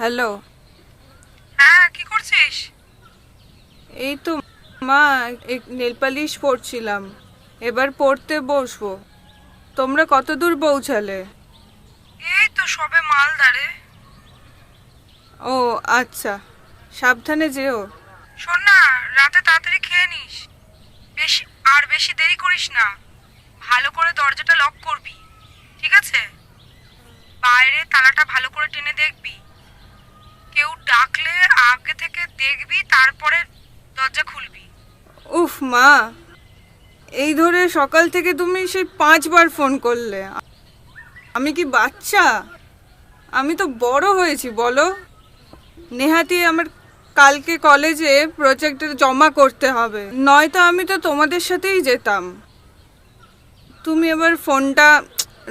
Hello. হ্যাঁ, কি করছিস? এই তো মা, নেল পালিশ পরছিলাম, এবার পড়তে বসবো। তোমরা কত দূর পৌঁছালে? এই তো সবে মালদারে। ও আচ্ছা, সাবধানে যেও। শোন না, রাতে তাড়াতাড়ি খেয়ে নিস। বেশি বেশি দেরি করিস না। ভালো করে দরজাটা লক করবি, ঠিক আছে? বাইরে তালাটা ভালো করে টেনে দেখবি। কেউ ডাকলে আগে থেকে দেখবি, তারপরে দরজা খুলবি। উফ মা, এই ধরে সকাল থেকে তুমি সেই 5বার ফোন করলে। আমি কি বাচ্চা? আমি তো বড় হয়েছি, বলো। নেহাতি আমার কালকে কলেজে প্রজেক্টে জমা করতে হবে, নয়তো আমি তো তোমাদের সাথেই যেতাম। তুমি এবার ফোনটা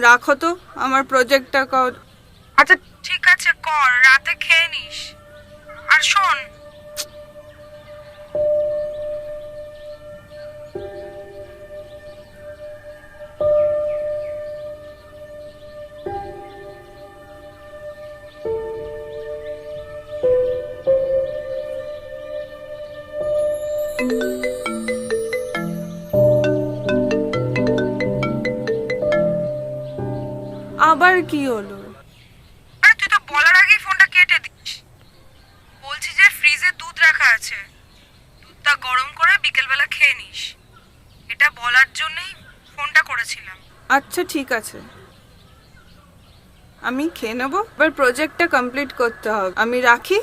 রাখো তো, আমার প্রজেক্টটা কর। আচ্ছা ঠিক আছে, কর, রাতে খেয়ে নিস। আর শোন, আবার কি হলো? আরে তুই তো বলার আগেই ফোনটা কেটে দিস। বলছি যে ফ্রিজে দুধ রাখা আছে, দুধটা গরম করে বিকেলবেলা খেয়ে নিস। এটা বলার জন্যই ফোনটা করেছিলাম। আচ্ছা ঠিক আছে, আমি খেয়ে নেবো। এবার প্রজেক্টটা কমপ্লিট করতে হবে, আমি রাখি।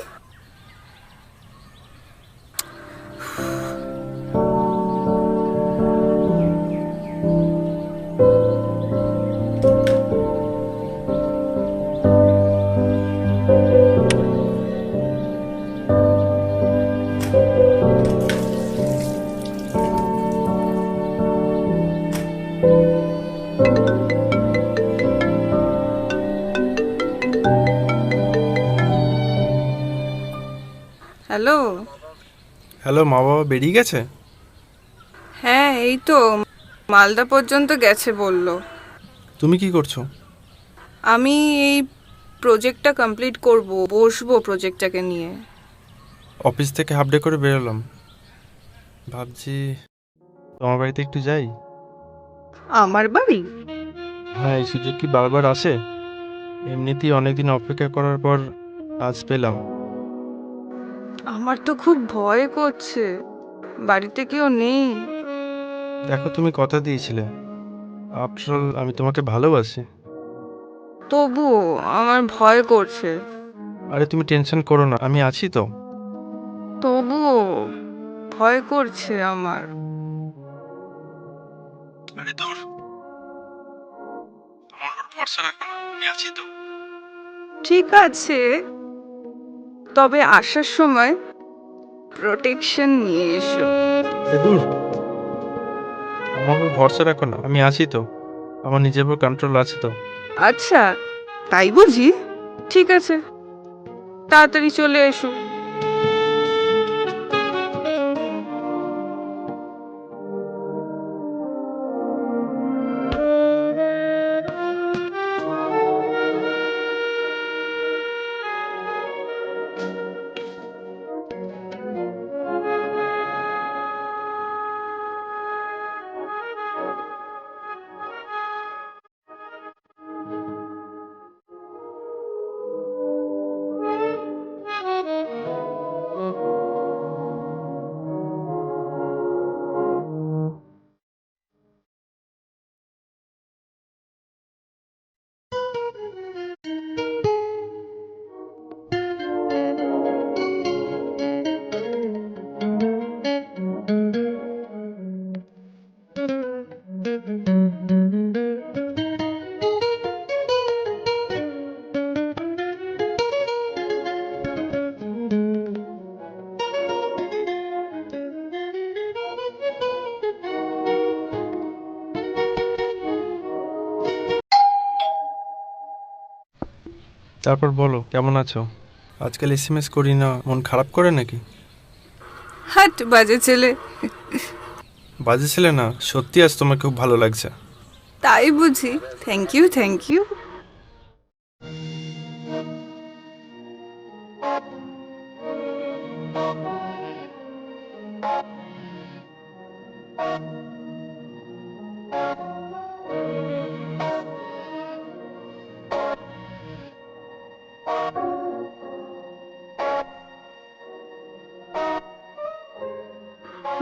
হ্যালো। হ্যালো, মা বাবা বেরিয়ে গেছে? হ্যাঁ, এই তো মালদা পর্যন্ত গেছে বললো। তুমি কি করছো? আমি এই প্রজেক্টটা কমপ্লিট করব, বসবো প্রজেক্টটাকে নিয়ে। অফিস থেকে হাফ ডে করে বেরোলাম, ভাবছি তোমার বাড়িতে একটু যাই। আমার বাড়ি? হ্যাঁ, এই সুযোগ কি বারবার আসে? এমনিতেই অনেকদিন অপেক্ষা করার পর আজ পেলাম। আমার তো খুব ভয় করছে, বাড়িতে কেউ নেই। দেখো, তুমি কথা দিয়েছিলে, আফটার অল আমি তোমাকে ভালোবাসি। তবুও আমার ভয় করছে। আরে তুমি টেনশন করো না, আমি আছি তো। তবুও ভয় করছে আমার। আরে দূর, আমার উপর ভরসা রাখো না, আমি আছি তো। ঠিক আছে, তবে আসার সময় প্রোটেকশন নিয়ে এসো। আরে দূর, আমার উপর ভরসা রাখো না, আমি আছি তো। আমার নিজের উপর কন্ট্রোল আছে তো। আচ্ছা, তাই বুঝি? ঠিক আছে, তাড়াতাড়ি চলে এসো। তারপর বলো, কেমন আছো? আজকাল এসএমএস করি না, মন খারাপ করে নাকি? হাট বাজে ছেলে। বাজে ছিলে না, সত্যি আজ তোমাকে খুব ভালো লাগছে। তাই বুঝি? Thank you, thank you.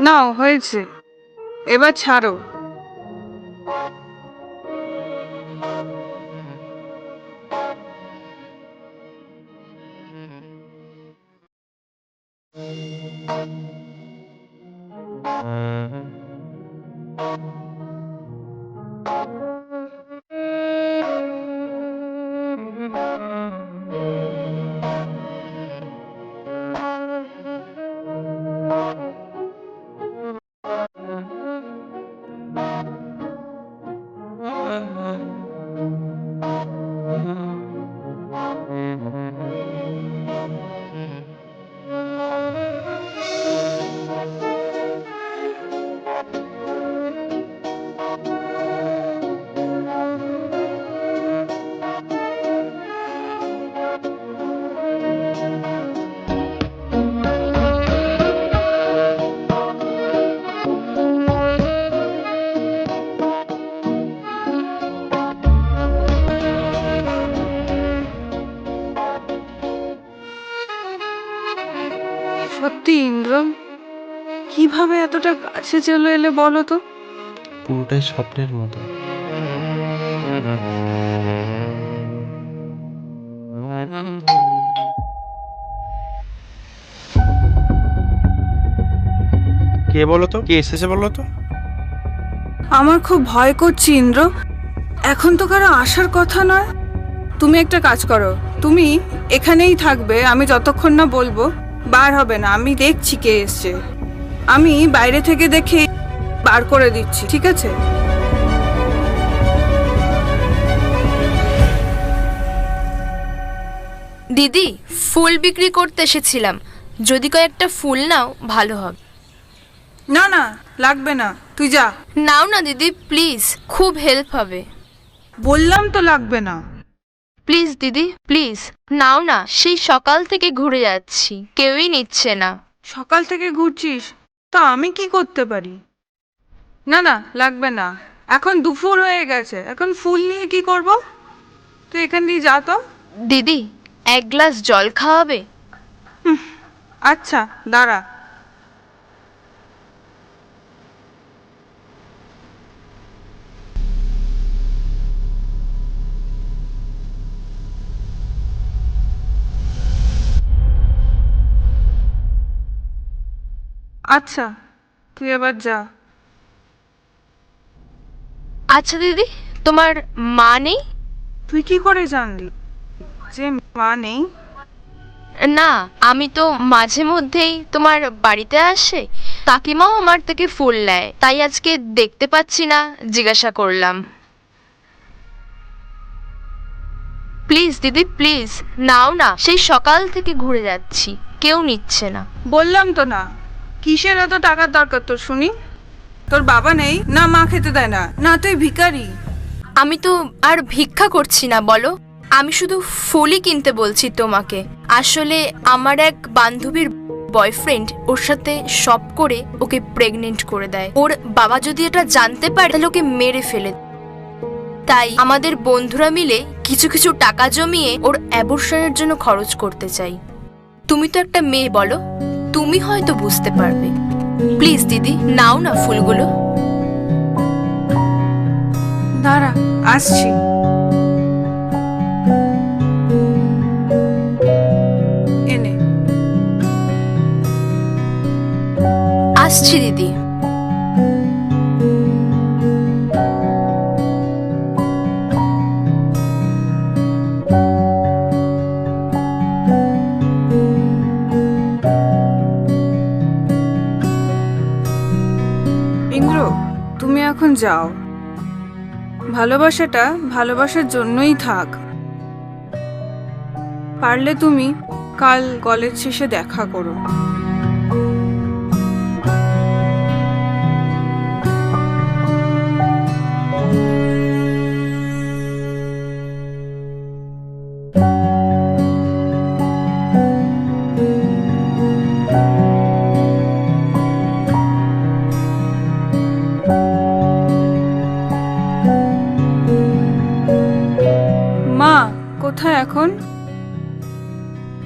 নাও, হয়েছে, এবার ছাড়ো। সত্যি ইন্দ্র, কিভাবে এতটা কাছে চলে এলে বলো তো? পুরোটাই স্বপ্নের মতো। কে বলো তো, কে এসেছে বলো তো? আমার খুব ভয় করছে ইন্দ্র, এখন তো কারো আসার কথা নয়। তুমি একটা কাজ করো, তুমি এখানেই থাকবে, আমি যতক্ষণ না বলবো বার হবে না। আমি দেখছি কে এসছে, আমি বাইরে থেকে দেখে বার করে দিচ্ছি, ঠিক আছে? দিদি, ফুল বিক্রি করতে এসেছিলাম, যদি কয়েকটা ফুল নাও ভালো হবে। না না, লাগবে না, তুই যা। নাও না দিদি, প্লিজ, খুব হেল্প হবে। বললাম তো লাগবে না। প্লিজ দিদি, প্লিজ নাও না, সেই সকাল থেকে ঘুরে যাচ্ছি, কেউই নিচ্ছে না। সকাল থেকে ঘুরছিস, তা আমি কি করতে পারি? না না, লাগবে না, এখন দুপুর হয়ে গেছে, এখন ফুল নিয়ে কি করব? তুই এখান দিয়ে যা তো। দিদি, এক গ্লাস জল খাওয়াবে? আচ্ছা, দাঁড়া। আচ্ছা, তুই এবার যা। আচ্ছা দিদি, তোমার মা নেই? তুই কি করে জানলি যে মা নেই? না, আমি তো মাঝে মধ্যেই তোমার বাড়িতে আসে, কাকিমাও আমার থেকে ফুল নেয়, তাই আজকে দেখতে পাচ্ছি না, জিজ্ঞাসা করলাম। প্লিজ দিদি, প্লিজ নাও না, সেই সকাল থেকে ঘুরে যাচ্ছি, কেউ নিচ্ছে না। বললাম তো না, কিসের এত টাকার দরকার তোর শুনি? তোর বাবা নেই না, মা খেতে দেয় না, না তুই ভিখারি? আমি তো আর ভিক্ষা করছি না বলো, আমি শুধু ফুলই কিনতে বলছি তোমাকে। আসলে আমার এক বান্ধবীর বয়ফ্রেন্ড ওর সাথে শপ করে ওকে প্রেগনেন্ট করে দেয়। ওর বাবা যদি এটা জানতে পারে তাহলে ওকে মেরে ফেলে। তাই আমাদের বন্ধুরা মিলে কিছু কিছু টাকা জমিয়ে ওর অ্যাবর্শনের জন্য খরচ করতে চাই। তুমি তো একটা মেয়ে, বলো, তুমি হয়তো বুঝতে পারবে। প্লিজ দিদি, নাও না ফুলগুলো। দাঁড়া, আসছি। এনে। আসছি দিদি। ইন্দ্র, তুমি এখন যাও, ভালোবাসাটা ভালোবাসার জন্যই থাক। পারলে তুমি কাল কলেজ শেষে দেখা করো। এখন?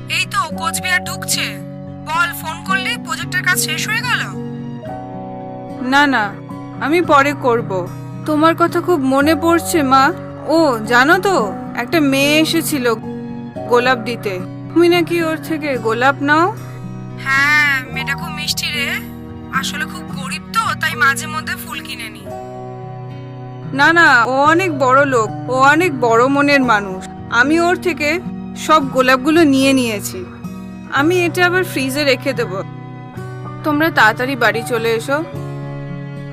এই তো কোচবিহার ঢুকছে। বল, ফোন করলি? প্রজেক্টের কাজ শেষ হয়ে গেল? না না, আমি পরে করব। তোমার কথা খুব মনে পড়ছে মা। ও জানো তো, একটা মেয়ে এসেছিল গোলাপ দিতে। তুমি নাকি ওর থেকে গোলাপ নাও? হ্যাঁ, মেয়েটা খুব মিষ্টি রে। আসলে খুব গরিব তো, তাই মাঝে মধ্যে ফুল কিনে নি। না না, ও অনেক বড় লোক, ও অনেক বড় মনের মানুষ। আমি ওর থেকে সব গোলাপগুলো নিয়ে নিয়েছি। আমি এটা আবার ফ্রিজে রেখে দেব। তোমরা তাড়াতাড়ি বাড়ি চলে এসো।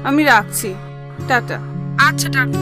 আমি রাখছি, টাটা। আচ্ছা, টাটা।